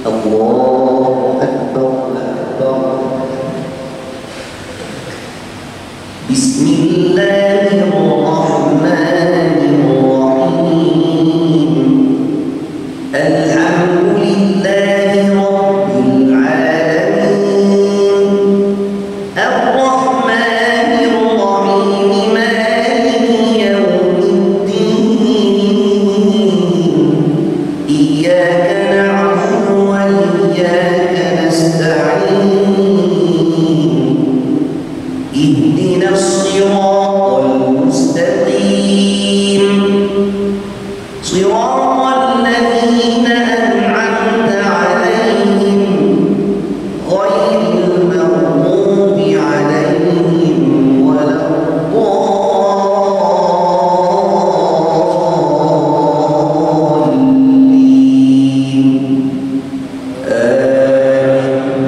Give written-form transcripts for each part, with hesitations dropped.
الله أكبر أكبر. بسم الله الرحمن الرحيم. الحمد لله رب العالمين الرحمن الرحيم مالك يوم الدين إياك نعبد وإياك نستعين اهدنا الصراط المستقيم صراط الذين أنعمت عليهم غير المغضوب عليهم ولا الضالين آمين.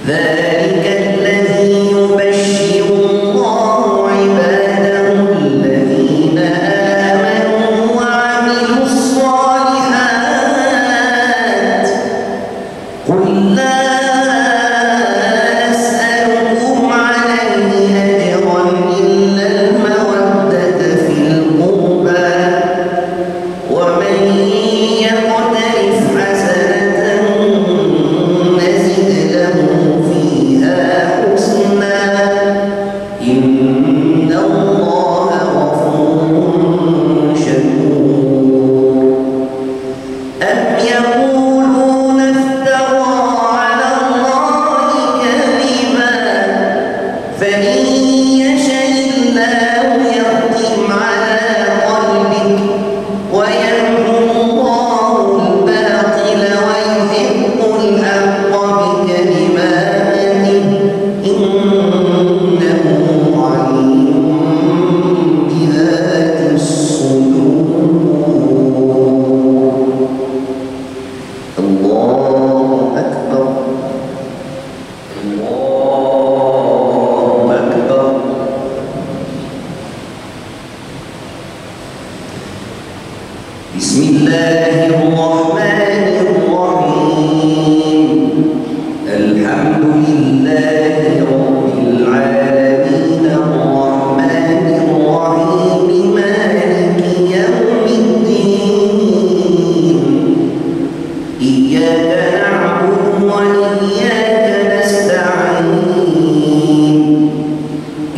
ذلك الذي يبشر الله عباده الذين آمنوا وعملوا الصالحات قل لا أسألكم عليه أجرا إلا المودة في القربى ومن يقترف حسنة نزد له فيها حسنا إن الله غفور شكور. أم يقولون افترى على الله كذبا فإن يشأ الله يختم على قلبك ويمحو الله الباطل ويحق الحق بكلماته إنه عليم بذات الصدور. الله أكبر الله أكبر. بسم الله الرحمن الرحيم. الحمد لله رب العالمين الرحمن الرحيم مالك يوم الدين إياك نعبد وإياك نستعين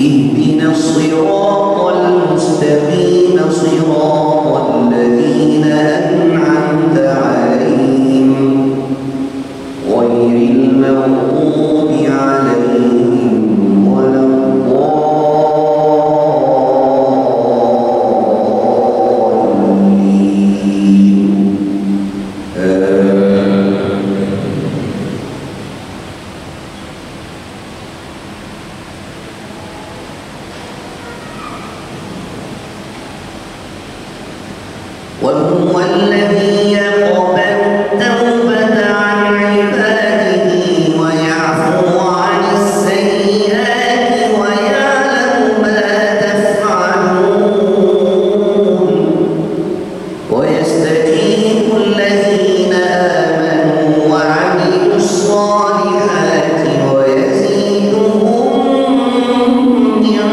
اهدنا الصراط المستقيم صراط الذين أنعمت عليهم غير المغضوب عليهم ولا الضالين وهو الذي يقبل التوبة عن عباده ويعفو عن السيئات ويعلم ما تفعلون ويستجيب الذين آمنوا وعملوا الصالحات ويزيدهم من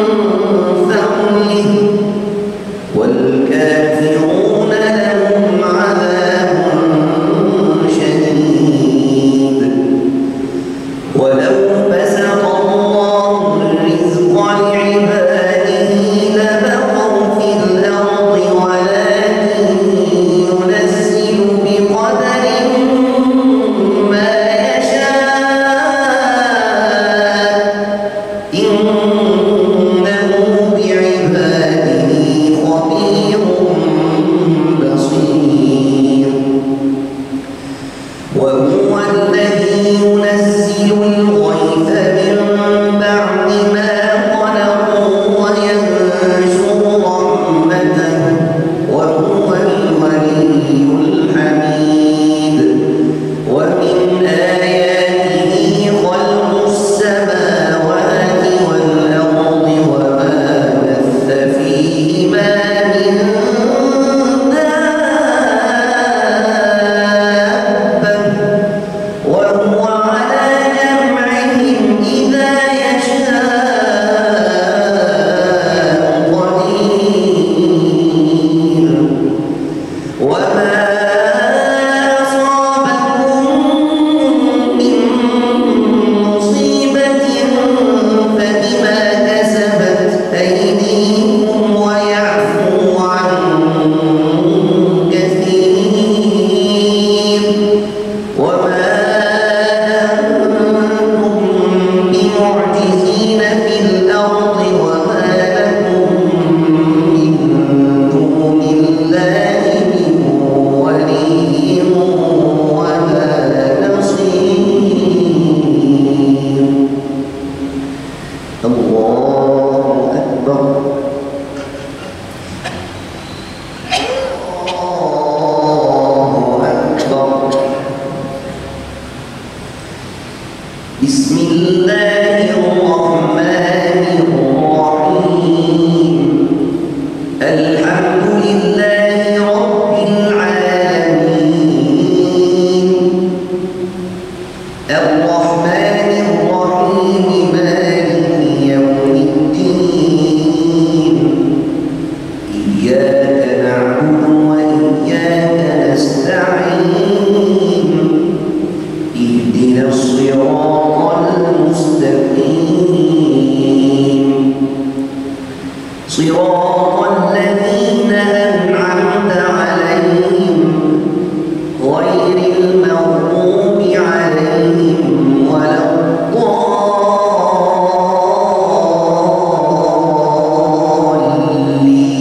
فضله والكافرون لهم عذاب صراط الذين أنعمت عليهم غير المغضوب عليهم ولا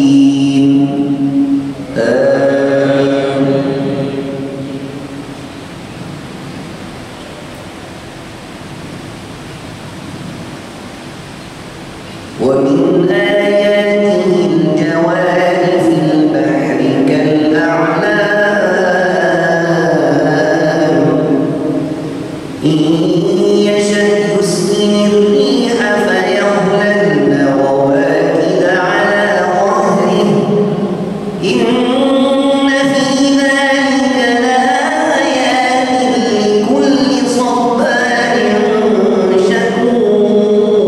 الضالين ومن آياته الجوار في البحر كالأعلام إن يشأ يسكن الريح فيظللن رواكد على ظهره إن في ذلك لآيات لكل صبار شكور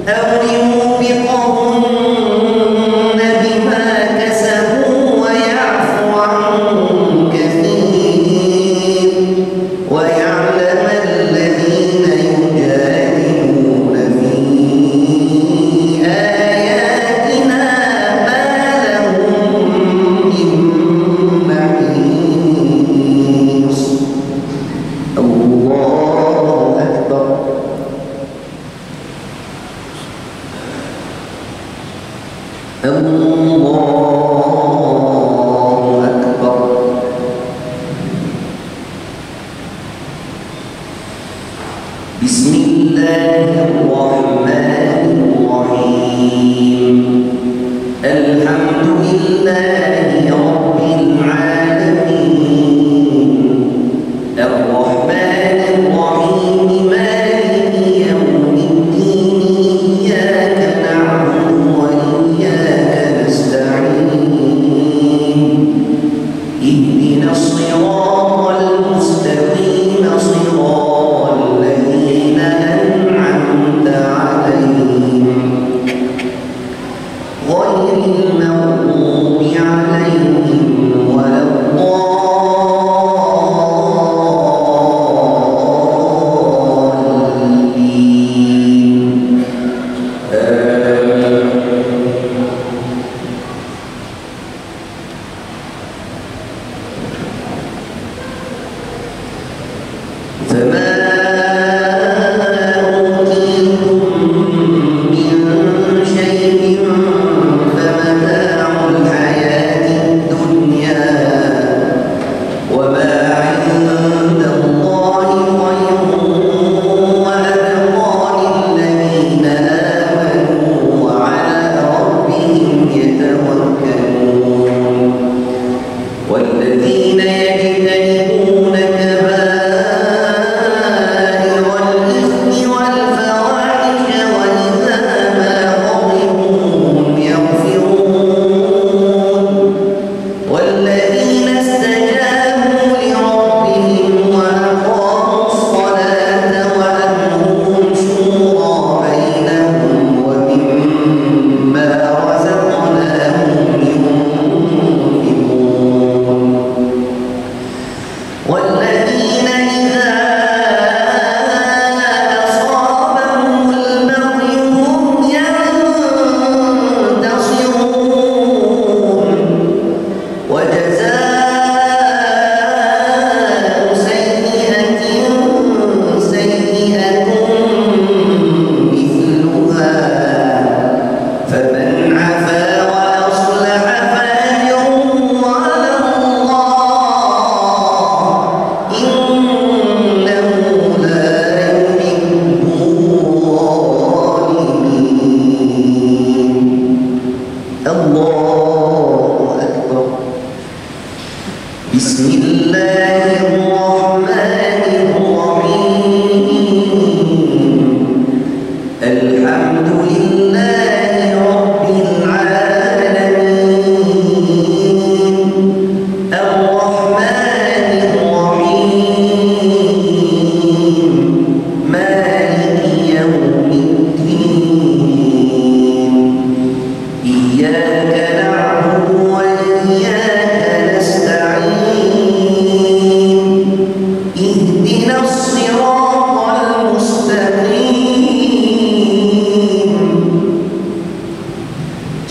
أو يوبقهن بما كسبوا ويعفو عن كثير ويعلم الذين يجادلون في آياتنا ما لهم من محيص الله أكبر الله أكبر بسم الله الرحمن الرحيم الحمد لله رب العالمين الرحمن الرحيم مالك يوم الدين إياك نعبد وإياك نستعين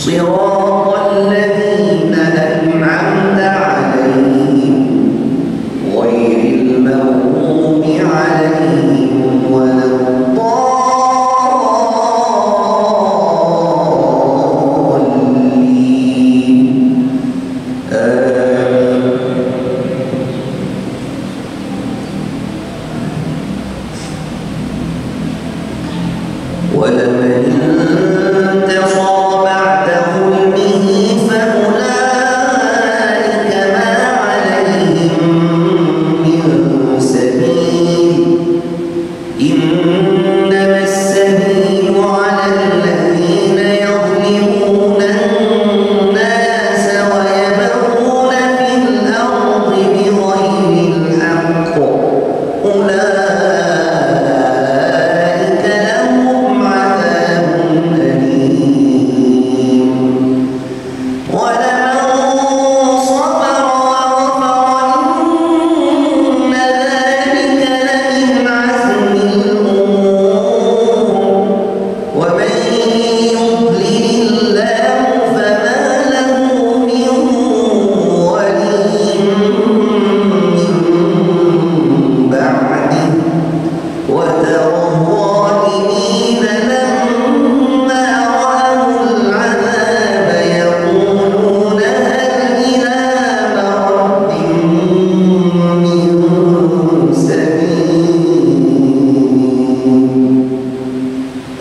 صراط الذين أنعمت عليهم غير المغضوب عليهم ولا الضالين ولمن انتصر بعد ظلمه فأولئك ما عليهم من سبيل إنما السبيل على الذين يظلمون الناس ويبغون في الأرض بغير الحق أولئك لهم عذاب أليم ولمن صبر وغفر إن ذلك لمن عزم الأمور ومن يضلل الله فما له من ولي من بعده وترى الظالمين لما رأوا العذاب يقولون هل إلى مرد من سبيل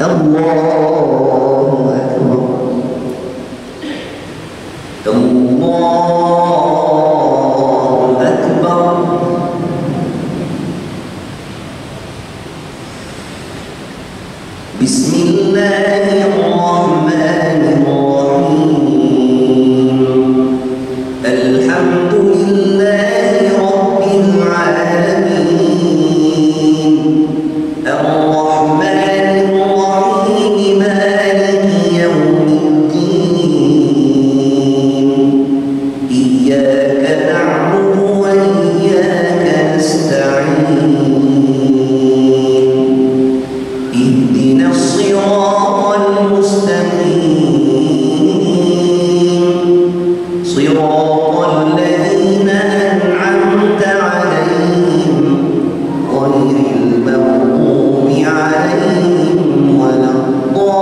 الله أكبر الله أكبر بسم الله الرحمن الرحيم الحمد لله رب العالمين الرحمن الرحيم مالك يوم الدين إياك نعبد وإياك نستعين اهدنا الصراط المستقيم صراط الذين أنعمت عليهم غير المغضوب عليهم ولا الضالين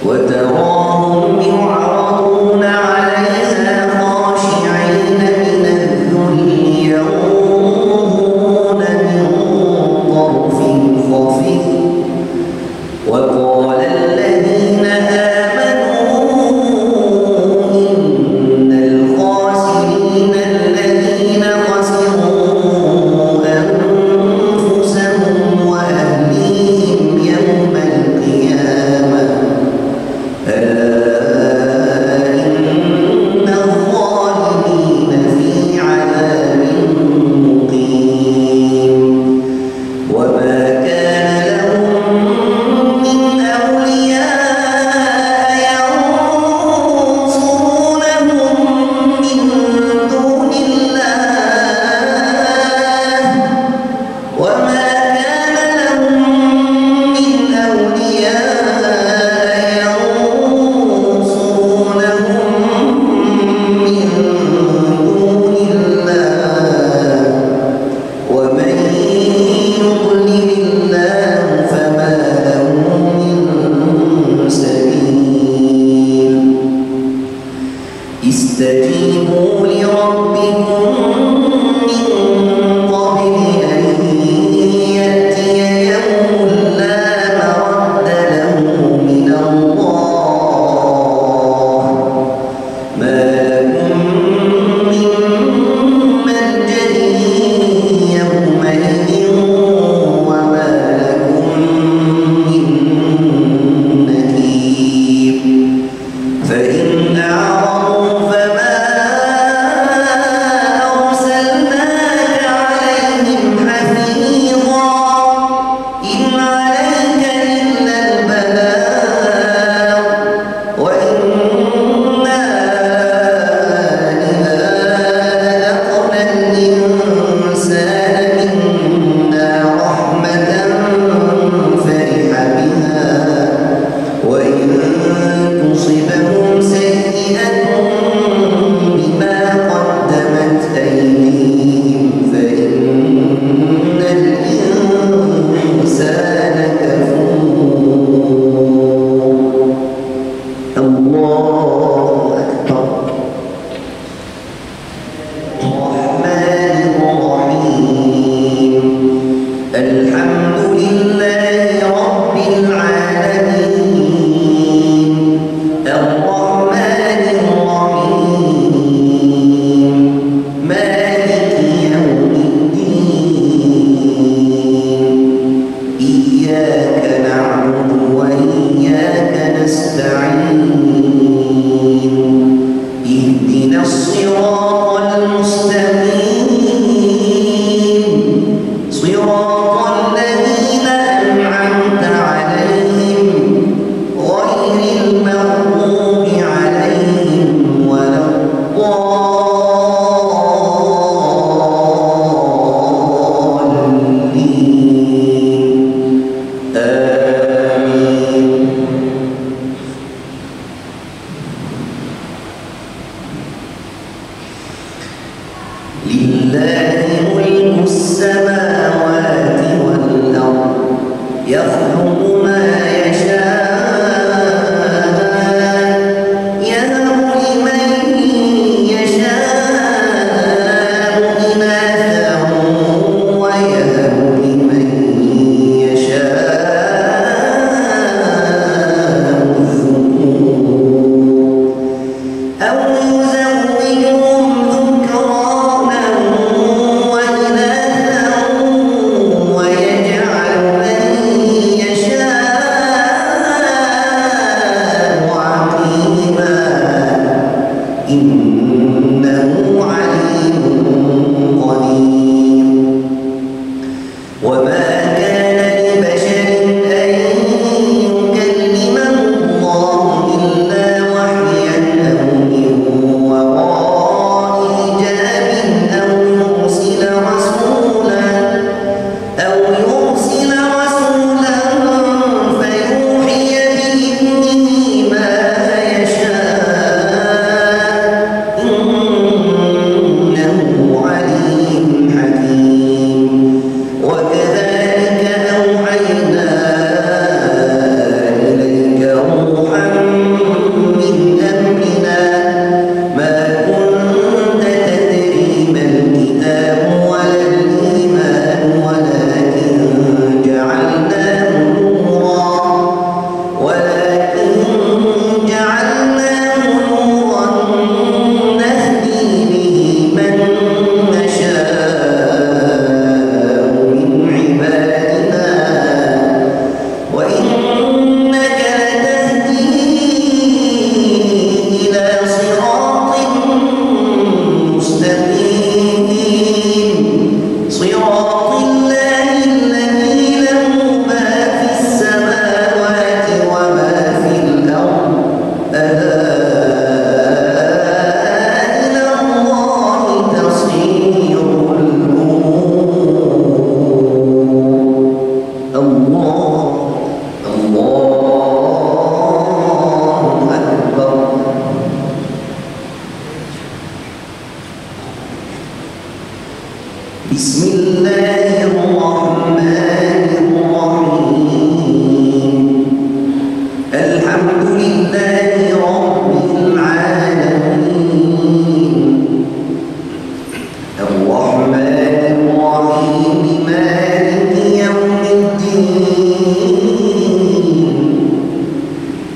وتراهم يعرضون عليها خاشعين من الذل ينظرون من طرف خفي وقال الذين آمنوا إن الخاسرين الذين خسروا أنفسهم وأهليهم يوم القيامة ألا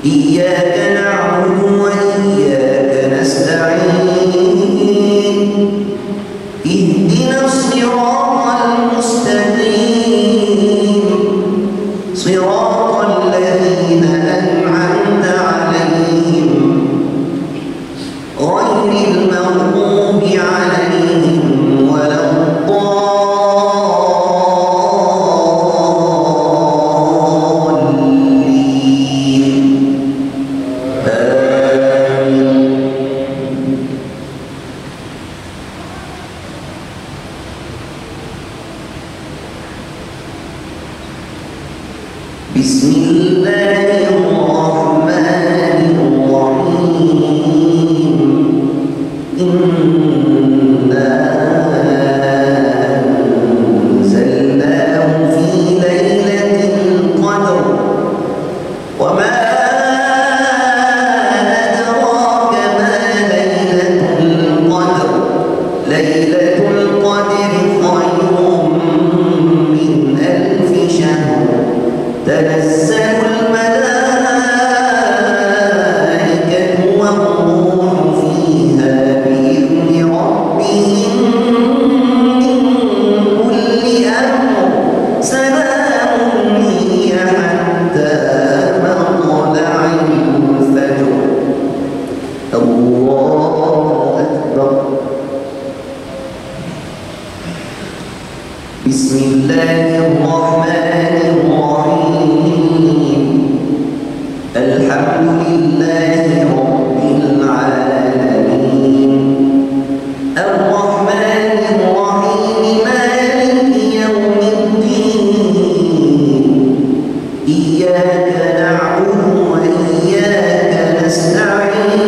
إياك نعبد وإياك نستعين اهدنا الصراط المستقيم صراط الذين أنعمت عليهم غير المغضوب عليهم ولا الضالين بسم الله الرحمن الرحيم إنا أنزلناه في ليلة القدر وما أدراك ما ليلة القدر ليلة القدر خير من 1000 شهر تنزل الملائكة والروح فيها بإذن ربهم من كل أمر سلام هي حتى مطلع الفجر الله أكبر بسم الله الرحمن الرحيم الحمد لله رب العالمين الرحمن الرحيم مالك يوم الدين إياك نعبد وإياك نستعين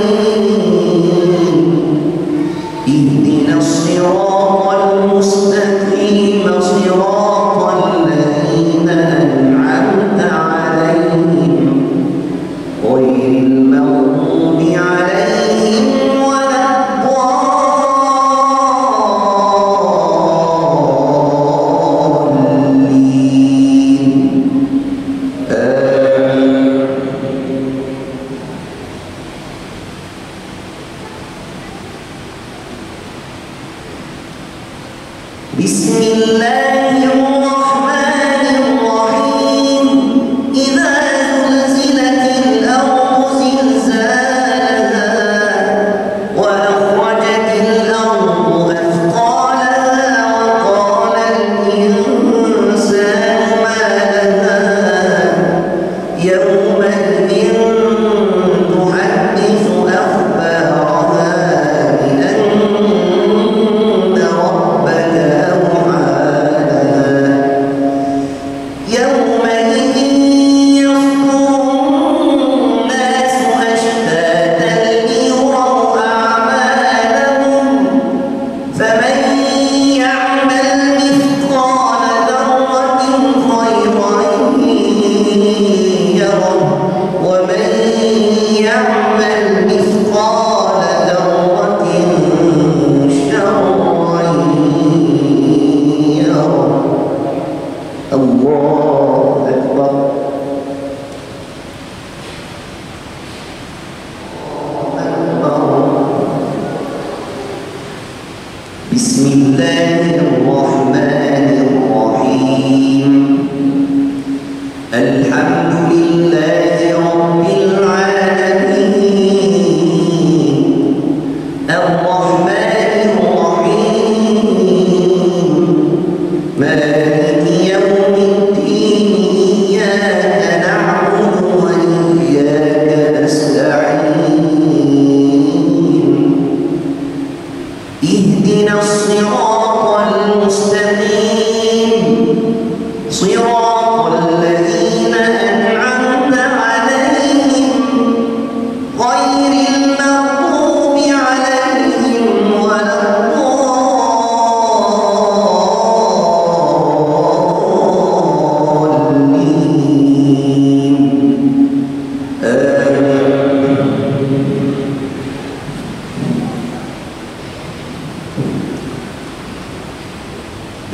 اهدنا الصراط المستقيم صراط الذين أنعمت عليهم غير المغضوب عليهم ولا الضالين بسم الله الرحمن الرحيم إذا زلزلت الأرض زلزالها وأخرجت الأرض أثقالها وقال الإنسان ما لها يومئذ تحدث أخبارها بأن ربك أوحى لها يومئذ يصدر الناس أشتاتا ليروا أعمالهم فمن يعمل مثقال ذرة خيرا يره ومن يعمل مثقال ذرة شرا يره الله أكبر بسم الله الرحمن الرحيم الحمد لله رب العالمين الرحمن الرحيم مالك يوم الدين إياك نعبد وإياك نستعين اهدنا الصراط المستقيم صراط الذين أنعمت عليهم غير المغضوب عليهم ولا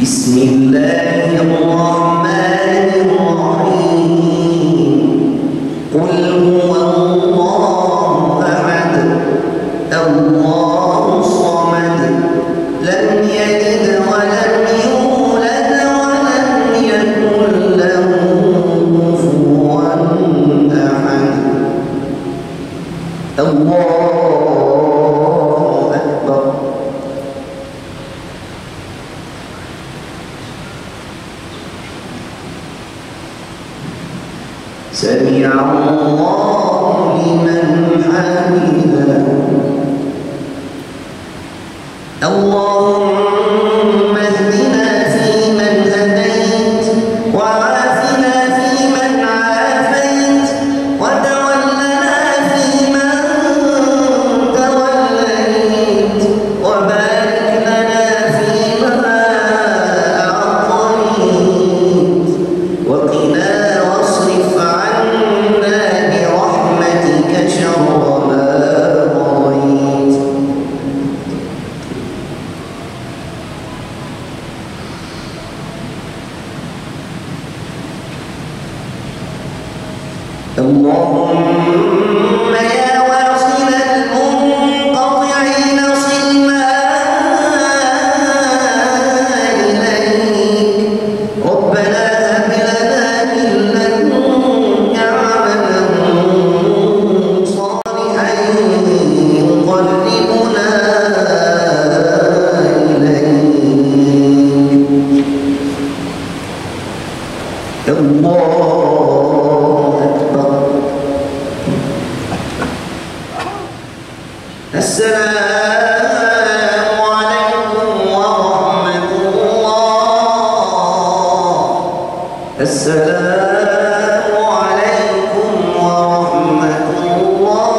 بسم الله الرحمن الرحيم قل هو الله أكبر. سمع الله لمن حمده. اللهم اهدنا فيمن هديت وعافنا فيمن عافيت وتولنا فيمن توليت وبارك لنا فيما أعطيت وقنا واصرف عنا برحمتك شر ما قضيت. اللهم يا واصل المنقطعين صل ما إليك. ربنا هب لنا من لدنك عملا صالحا يقربنا إليك. الله أكبر. السلام عليكم ورحمة الله. السلام عليكم ورحمة الله.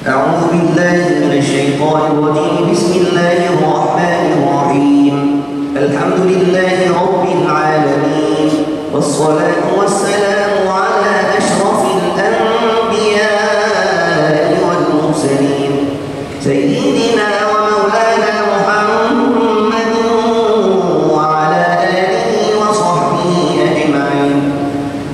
أعوذ بالله من الشيطان الرجيم. بسم الله الرحمن الرحيم. الحمد لله رب العالمين والصلاة والسلام على أشرف الأنبياء والمرسلين سيدنا ومولانا محمد وعلى آله وصحبه أجمعين.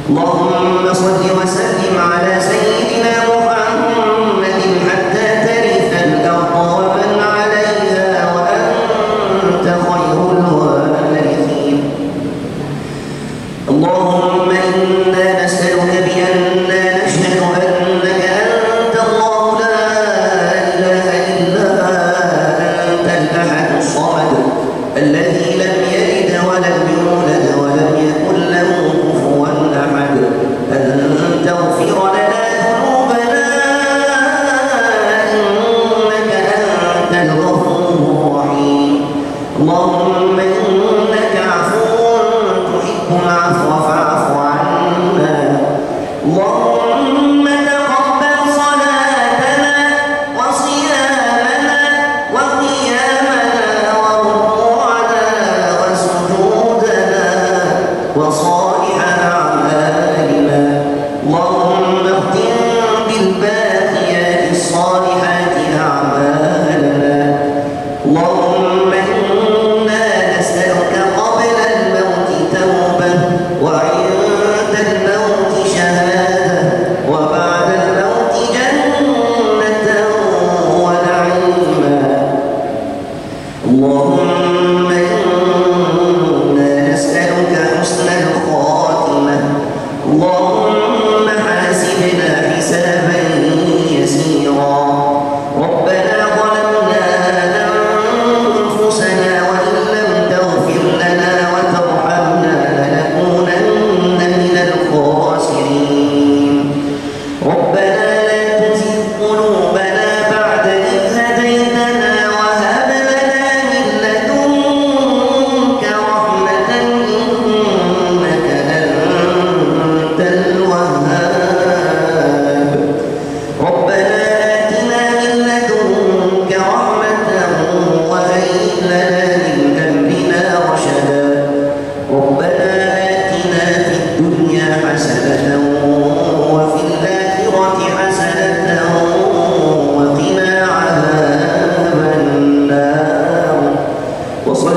اللهم صل وسلم على سيدنا محمد حتى ترث الأرض ومن عليها وأنت خير الوارثين. اللهم إنا نسألك بأننا نشهد أنك أنت الله لا إله إلا أنت الأحد الصمد الذي لم يلد ولم يولد ولم يكن له كفوا أحد. أن تغفر لنا ذنوبنا إنك أنت الغفور الرحيم. اللهم إنك عفو تحب العفو فاعف عنا. اللهم تقبل صلاتنا وصيامنا وقيامنا وركوعنا وسجودنا وصالح أعمالنا. اللهم اختم بالباقيات الصالحات أعمالنا. اللهم إنا نسألك قبل الموت توبة وعند الموت شهادة وبعد الموت جنة ونعيما. اللهم إنا نسألك حسن الخاتمة. اللهم حاسبنا حسابا يسيرا. ربنا ظلمنا أنفسنا وإن لم تغفر لنا وترحمنا لنكونن من الخاسرين. ربنا لا تزغ قلوبنا بعد إذ هديتنا وهب لنا من لدنك رحمة إنك أنت الوهاب. ربنا آتنا من لدنك رحمة وهيئ لنا من أمرنا رشدا. ربنا آتنا في الدنيا حسنة وفي الآخرة حسنة وقنا عذاب النار. وصل